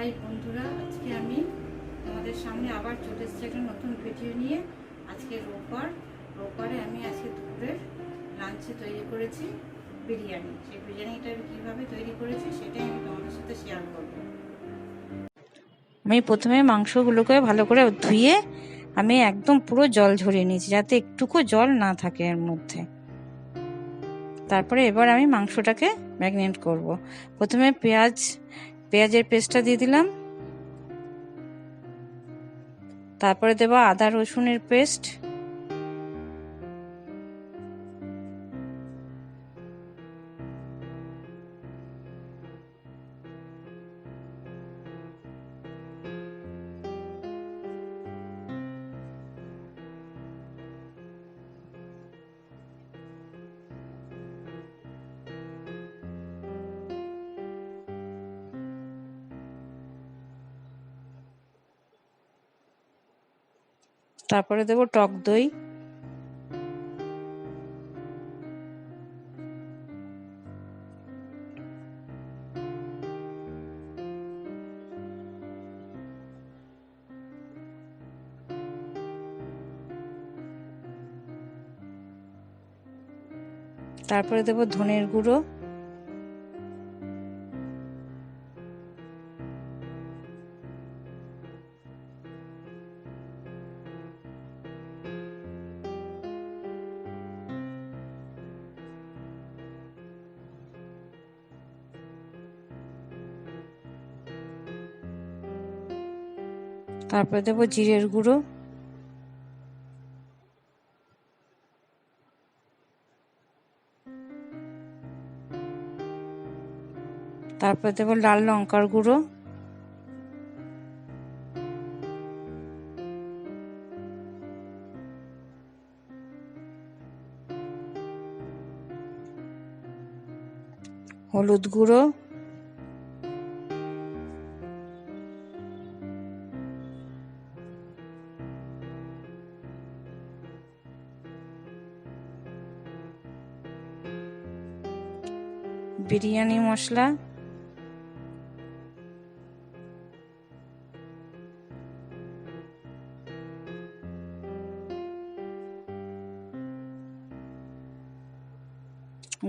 High বন্ধুরা, আজকে আমি তোমাদের সামনে আবার চলে এসেছি একটা নতুন ভিডিও নিয়ে। আজকে রোববারে আমি আজকে দুপুরের লাঞ্চে তৈরি করেছি বিরিয়ানি। সেই বিরিয়ানিটা আমি কীভাবে তৈরি করেছি সেটাই আমি তোমাদের সাথে শেয়ার করব। আমি প্রথমে মাংসগুলোকে ভালো করে ধুয়ে আমি একদম পুরো জল ঝরিয়ে নিয়েছি, যাতে একটুকু জল না থাকে এর মধ্যে। তারপরে এবার আমি মাংসটাকে ম্যারিনেট করব। প্রথমে পেঁয়াজের পেস্টটা দিয়ে দিলাম, তারপরে দেব আদা রসুনের পেস্ট, তারপরে দেব টক দই, তারপরে দেব ধনের গুঁড়ো, তারপরে দেব জিরের গুঁড়ো, তারপরে দেব লাল লঙ্কার গুঁড়ো, হলুদ গুঁড়ো, বিরিয়ানি মশলা,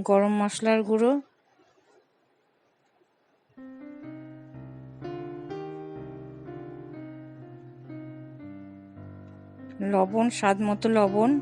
গরম মশলার গুঁড়ো, লবণ, স্বাদ মতো লবণ,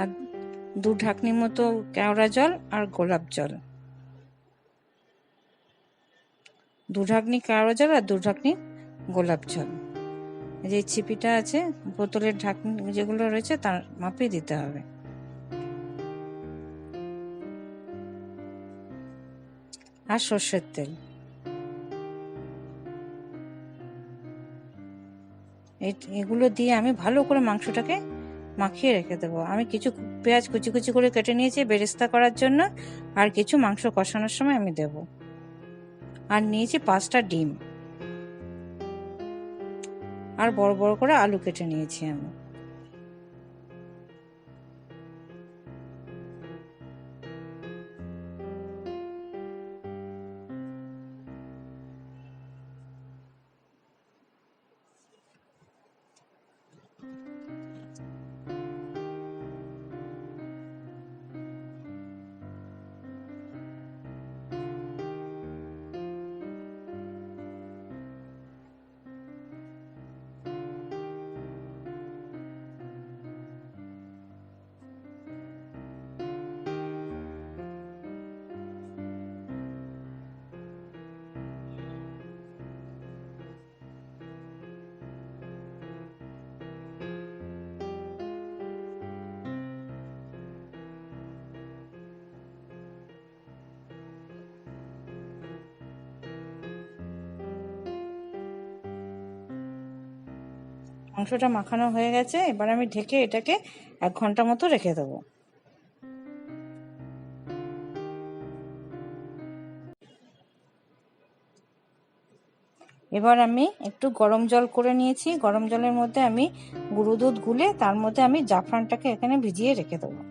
আর 2 ঢাকনির মতো কেওড়া জল আর গোলাপ জল। 2 ঢাকনি কেওড়া জল আর 2 ঢাকনি গোলাপ জল। যে ছিপিটা আছে বোতলের ঢাকনি যেগুলো রয়েছে তার মাপে দিতে হবে। আর সর্ষের তেল। এগুলো দিয়ে আমি ভালো করে মাংসটাকে মাখিয়ে রেখে দেবো। আমি কিছু পেঁয়াজ কুচি কুচি করে কেটে নিয়েছি বেরেস্তা করার জন্য, আর কিছু মাংস কষানোর সময় আমি দেব। আর নিয়েছি 5টা ডিম, আর বড় বড় করে আলু কেটে নিয়েছি আমি। মাংসটা মাখানো হয়ে গেছে, এবার আমি ঢেকে এটাকে 1 ঘন্টা মতো রেখে দেবো। এবার আমি একটু গরম জল করে নিয়েছি, গরম জলের মধ্যে আমি গুঁড়ো দুধ গুলে তার মধ্যে আমি জাফরানটাকে এখানে ভিজিয়ে রেখে দেবো।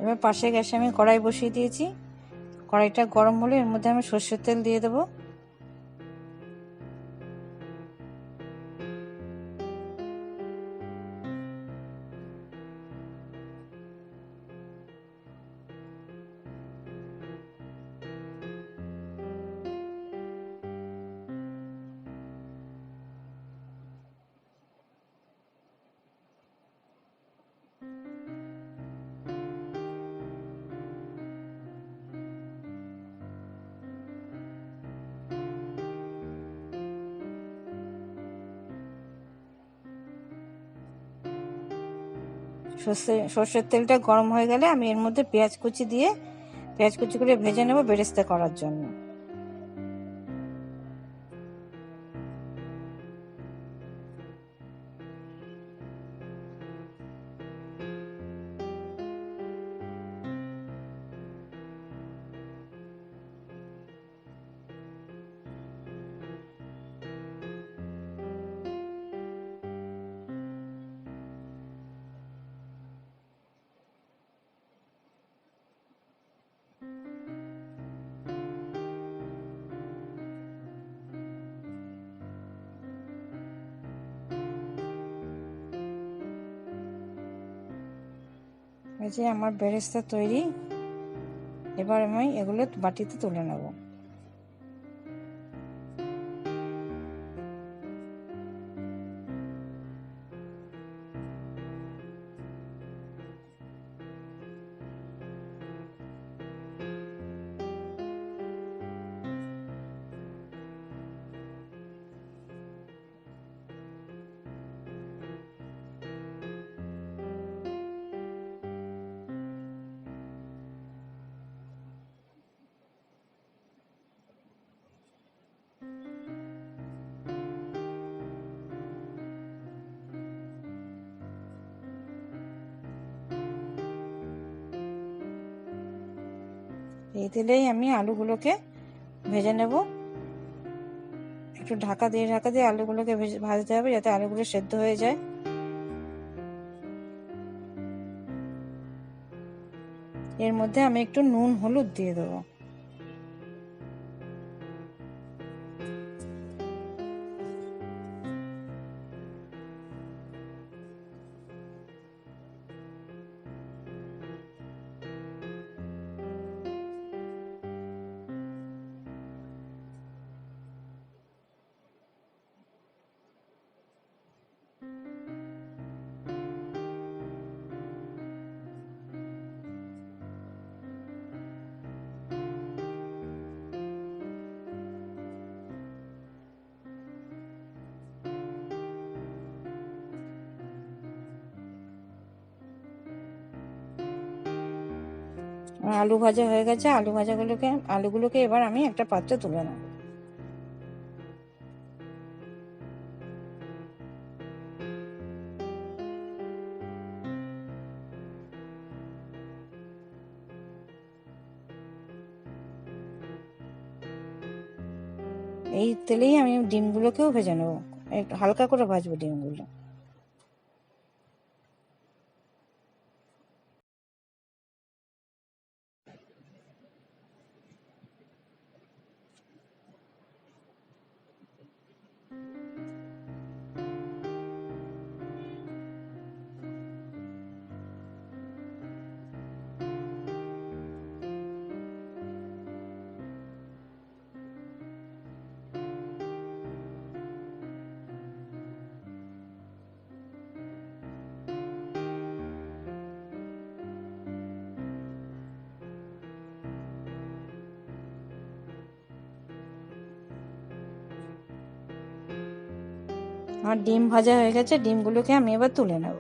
এবার পাশে গ্যাসে আমি কড়াই বসিয়ে দিয়েছি, কড়াইটা গরম হলে এর মধ্যে আমি সর্ষের তেল দিয়ে দেবো। সর্ষের তেলটা গরম হয়ে গেলে আমি এর মধ্যে পেঁয়াজ কুচি দিয়ে পেঁয়াজ কুচি করে ভেজে নেব বেরেস্তা করার জন্য। এই যে আমার বেরেস্তা তৈরি, এবার আমি এগুলো বাটিতে তুলে নেব। এই তেলেই আমি আলুগুলোকে ভেজে নেব। একটু ঢাকা দিয়ে আলুগুলোকে ভাজতে হবে যাতে আলুগুলো সেদ্ধ হয়ে যায়। এর মধ্যে আমি একটু নুন হলুদ দিয়ে দেবো। আলু ভাজা হয়ে গেছে, আলুগুলোকে এবার আমি একটা পাত্রে তুলে নেব। এই তেলেই আমি ডিমগুলোকেও ভেজে নেবো, একটু হালকা করে ভাজবো ডিমগুলো। আমার ডিম ভাজা হয়ে গেছে, ডিমগুলোকে আমি এবার তুলে নেব।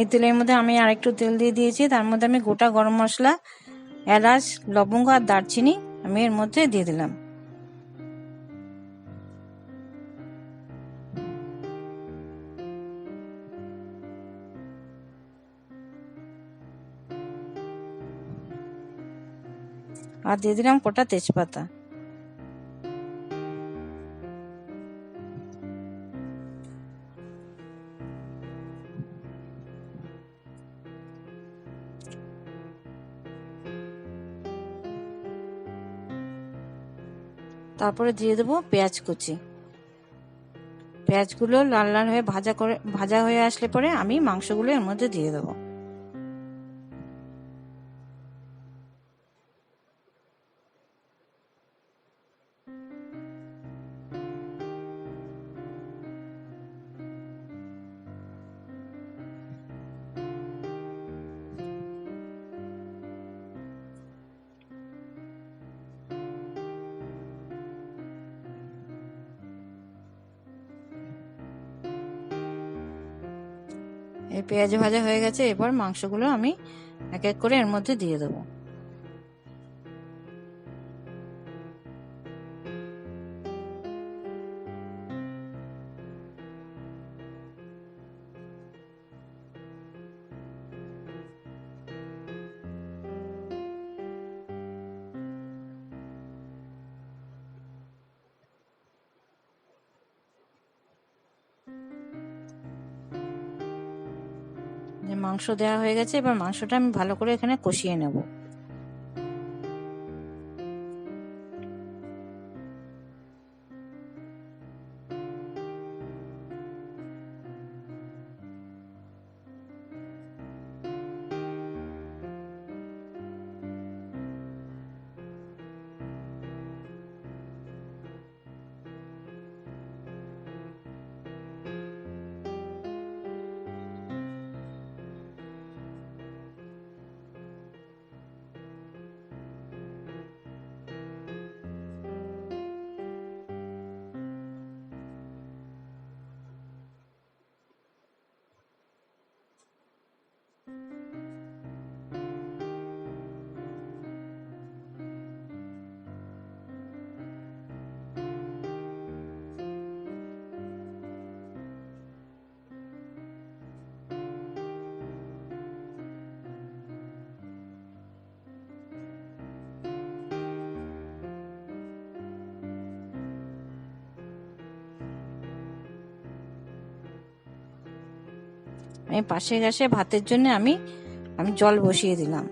এই তেলের মধ্যে আমি আরেকটু তেল দিয়ে দিয়েছি, তার মধ্যে আমি গোটা গরম মশলা, এলাচ, লবঙ্গ আর দারচিনি আমি এর মধ্যে দিয়ে দিলাম। আর দিয়ে দিলাম কটা তেজপাতা। তারপরে দিয়ে দেবো পেঁয়াজ কুচি। পেঁয়াজগুলো লাল লাল হয়ে ভাজা হয়ে আসলে পরে আমি মাংসগুলো এর মধ্যে দিয়ে দেবো। এই পেঁয়াজ ভাজা হয়ে গেছে, এবার মাংসগুলো আমি এক এক করে এর মধ্যে দিয়ে দেবো। মাংস দেওয়া হয়ে গেছে, এবার মাংসটা আমি ভালো করে এখানে কষিয়ে নেব। আমি পাশে গ্যাসে ভাতের জন্য আমি জল বসিয়ে দিলাম।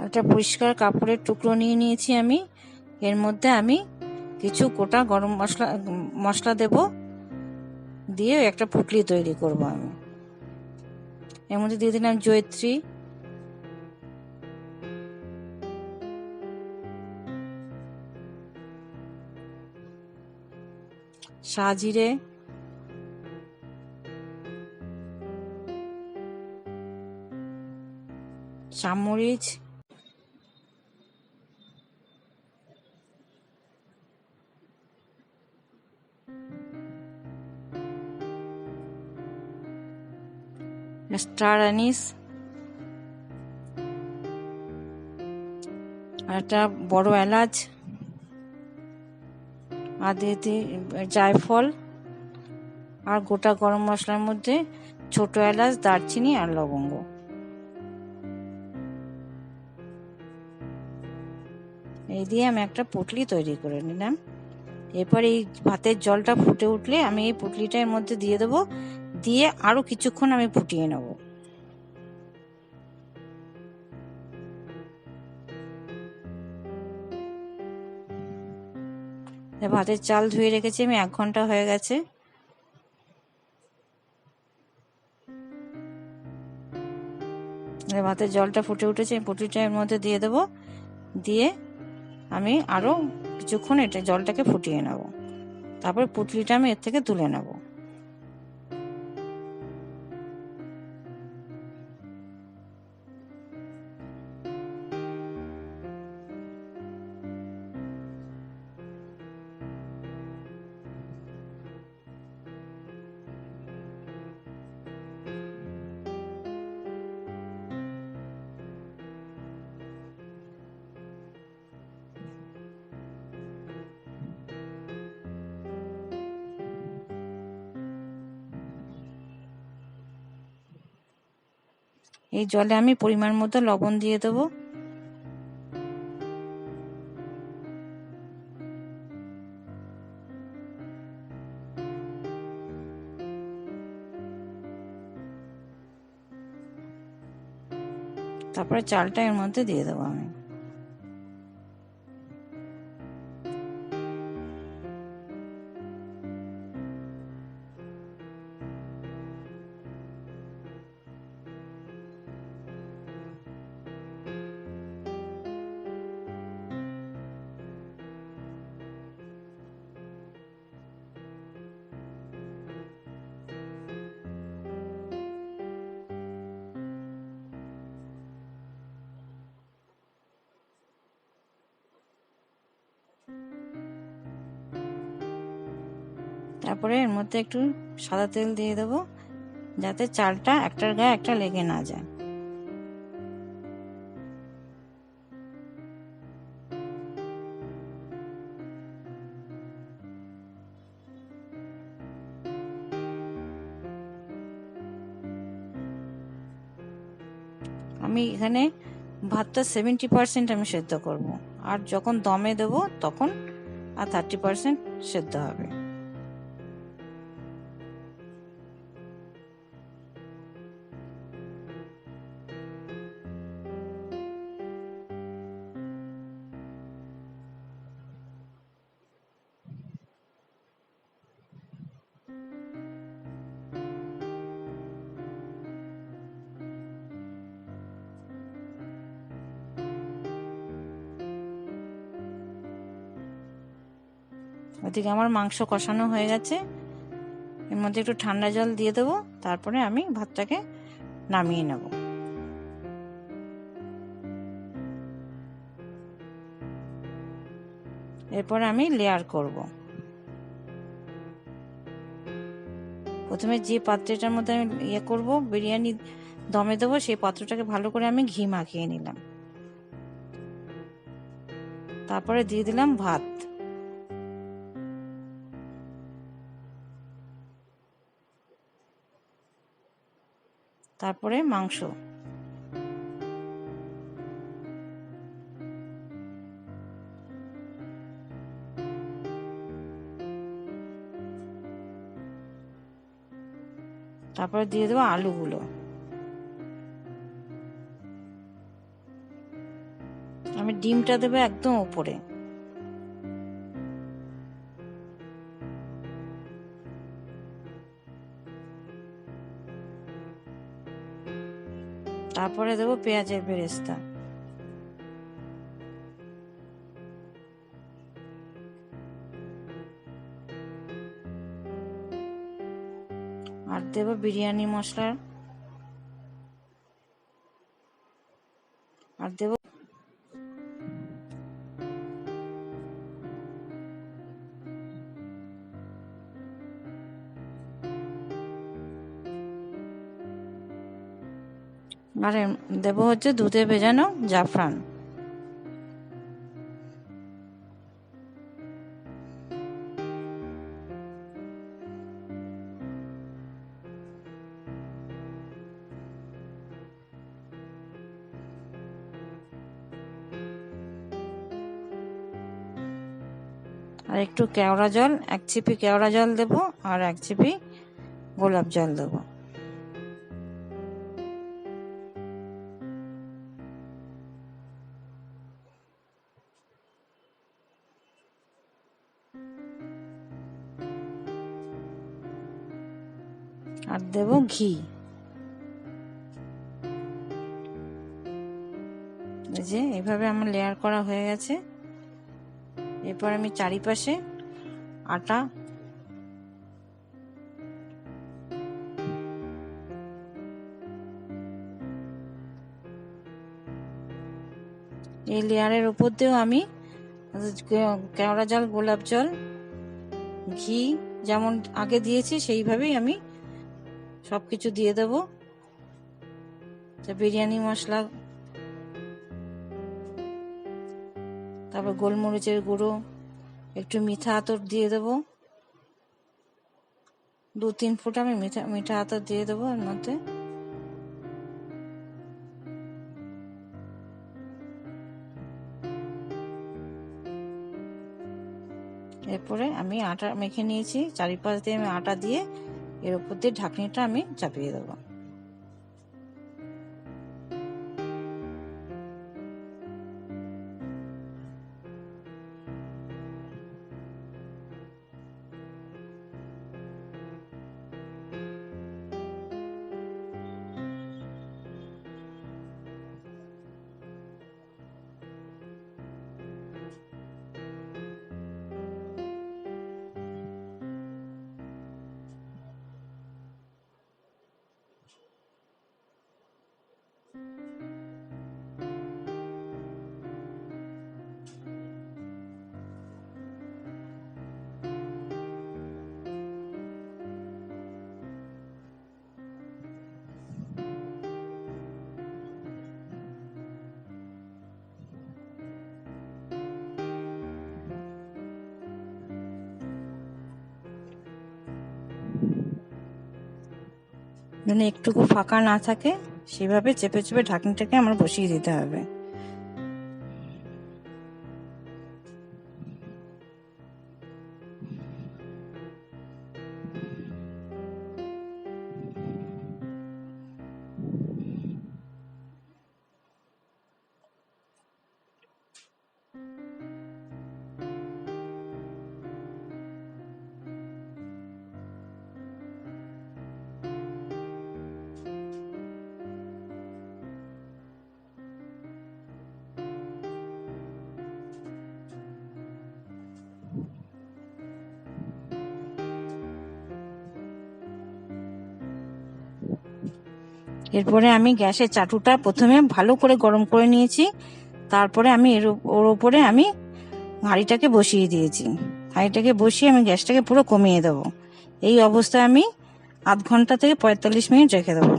একটা পরিষ্কার কাপড়ের টুকরো নিয়ে নিয়েছি আমি, এর মধ্যে আমি কিছু গোটা গরম মশলা দেব, দিয়ে একটা পুটলি তৈরি করব আমি। এর মধ্যে দিয়ে দিলাম জয়িত্রী, সাজিরে, চামরিচ, স্টার অ্যানিস, আর একটা বড় এলাচ, আর দিতে জায়ফল, আর গোটা গরম মশলার মধ্যে ছোট এলাচ, দারচিনি আর লবঙ্গ। এই দিয়ে আমি একটা পুটলি তৈরি করে নিলাম। এরপর এই ভাতের জলটা ফুটে উঠলে আমি এই পুটলিটা এর মধ্যে দিয়ে দেবো, দিয়ে আরো কিছুক্ষণ আমি ফুটিয়ে নেব। ভাতের চাল ধুয়ে রেখেছি আমি, 1 ঘন্টা হয়ে গেছে। ভাতের জলটা ফুটে উঠেছে, পুটলিটা এর মধ্যে দিয়ে দেবো, দিয়ে আমি আরো কিছুক্ষণ এটা জলটাকে ফুটিয়ে নেব। তারপর পুটলিটা আমি এর থেকে তুলে নেব। এই জলে আমি পরিমাণ মতো লবণ দিয়ে দেবো। তারপরে চালটা এর মধ্যে দিয়ে দেবো আমি। তারপরে এর মধ্যে একটু সাদা তেল দিয়ে দেবো, যাতে চালটা একটার গায়ে একটা লেগে না যায়। আমি এখানে ভাতটা 70% আমি সেদ্ধ করব, আর যখন দমে দেব তখন আর 30% সেদ্ধ হবে। ওদিকে আমার মাংস কষানো হয়ে গেছে, এর মধ্যে একটু ঠান্ডা জল দিয়ে দেবো, তারপরে আমি ভাতটাকে নামিয়ে নেব। এরপর আমি লেয়ার করব। প্রথমে যে পাত্রটার মধ্যে আমি করব বিরিয়ানি দমে দেবো, সেই পাত্রটাকে ভালো করে আমি ঘি মাখিয়ে নিলাম। তারপরে দিয়ে দিলাম ভাত, তারপরে মাংস, তারপরে দিয়ে দেবো আলুগুলো। আমি ডিমটা দেবো একদম উপরে। তারপরে দেবো পেঁয়াজের বেরেস্তা, আর দেবো বিরিয়ানি মশলা, আর দেব আর দেব হচ্ছে দুধে ভেজানো জাফরান। আর একটু কেওড়া জল, 1 চিপি কেওড়া জল দেব আর 1 চিপি গোলাপ জল দেব। আর দেব ঘি। এই যে এইভাবে আমার লেয়ার করা হয়ে গেছে। এরপর আমি চারিপাশে আটা এই লেয়ারের উপর দিয়েও আমি কেওড়া জল, গোলাপ জল, ঘি যেমন আগে দিয়েছি সেইভাবেই আমি সবকিছু দিয়ে দেব। বিরিয়ানি মশলা, তারপর গোলমরিচের গুঁড়ো, একটু মিঠা আতর দিয়ে দেব। 2-3 ফোঁটা আমি মিঠা আতর দিয়ে দেবো এর মধ্যে। এরপরে আমি আটা মেখে নিয়েছি, চারিপাশ দিয়ে আমি আটা দিয়ে এর উপর দিয়ে ঢাকনিটা আমি চাপিয়ে দেবো। যেন একটুকু ফাঁকা না থাকে সেভাবে চেপে চেপে ঢাকনিটাকে আমার বসিয়ে দিতে হবে। এরপরে আমি গ্যাসের চাটুটা প্রথমে ভালো করে গরম করে নিয়েছি, তারপরে আমি ওর উপরে আমি হাঁড়িটাকে বসিয়ে দিয়েছি। হাঁড়িটাকে বসিয়ে আমি গ্যাসটাকে পুরো কমিয়ে দেবো। এই অবস্থায় আমি আধ ঘন্টা থেকে 45 মিনিট রেখে দেবো।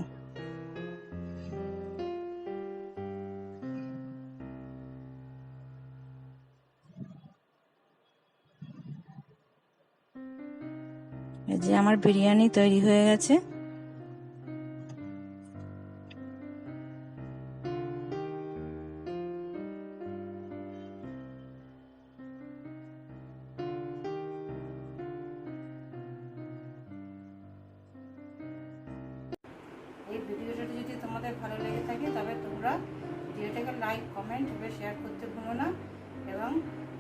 এই যে আমার বিরিয়ানি তৈরি হয়ে গেছে। এই ভিডিওটা যদি তোমাদের ভালো লেগে থাকে তবে তোমরা ভিডিওটাকে লাইক, কমেন্ট এবং শেয়ার করতে ভুলো না। এবং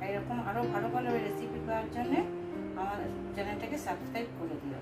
এরকম আরও ভালো ভালো রেসিপি পাওয়ার জন্য আমার চ্যানেলটাকে সাবস্ক্রাইব করে দিও।